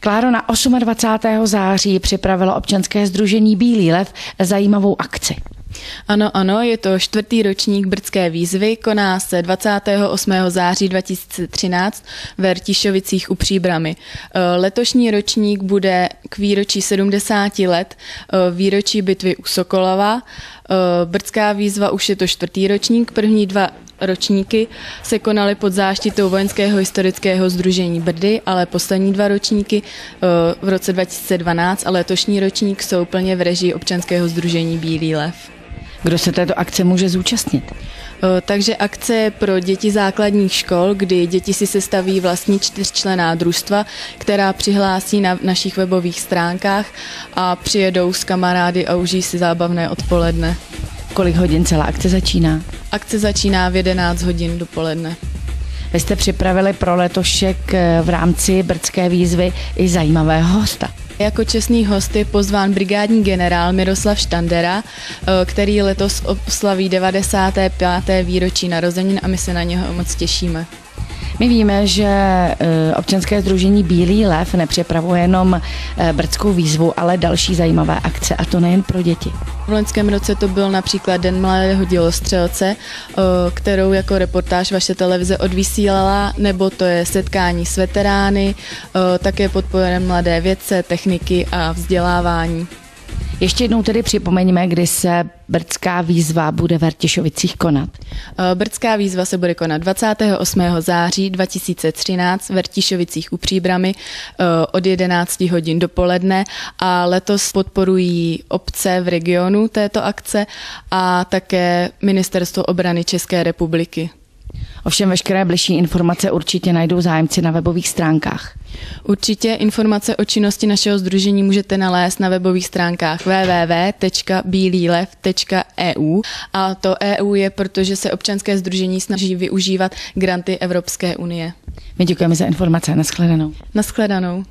Kláro, na 28. září připravilo občanské sdružení Bílý lev zajímavou akci. Ano, je to 4. ročník Brdské výzvy, koná se 28. září 2013 ve Rtišovicích u Příbrami. Letošní ročník bude k výročí 70 let výročí bitvy u Sokolova. Brdská výzva už je to 4. ročník, první 2 ročníky se konaly pod záštitou Vojenského historického sdružení Brdy, ale poslední 2 ročníky v roce 2012 a letošní ročník jsou plně v režii občanského sdružení Bílý lev. Kdo se této akce může zúčastnit? Takže akce je pro děti základních škol, kdy děti si sestaví vlastní 4členná družstva, která přihlásí na našich webových stránkách a přijedou s kamarády a užijí si zábavné odpoledne. Kolik hodin celá akce začíná? Akce začíná v 11 hodin dopoledne. Vy jste připravili pro letošek v rámci Brdské výzvy i zajímavého hosta. Jako čestný host je pozván brigádní generál Miroslav Štandera, který letos oslaví 95. výročí narozenin a my se na něho moc těšíme. My víme, že občanské sdružení Bílý lev nepřipravuje jenom Brdskou výzvu, ale další zajímavé akce, a to nejen pro děti. V loňském roce to byl například Den mladého dělostřelce, kterou jako reportáž vaše televize odvysílala, nebo to je setkání s veterány, také podporujeme mladé vědce, techniky a vzdělávání. Ještě jednou tedy připomeňme, kdy se Brdská výzva bude v Rtišovicích konat. Brdská výzva se bude konat 28. září 2013 v Rtišovicích u Příbrami od 11 hodin dopoledne a letos podporují obce v regionu této akce a také Ministerstvo obrany České republiky. Ovšem veškeré bližší informace určitě najdou zájemci na webových stránkách. Určitě informace o činnosti našeho sdružení můžete nalézt na webových stránkách www.bielilev.eu a to EU je, protože se občanské sdružení snaží využívat granty Evropské unie. My děkujeme za informace. Nashledanou. Nashledanou.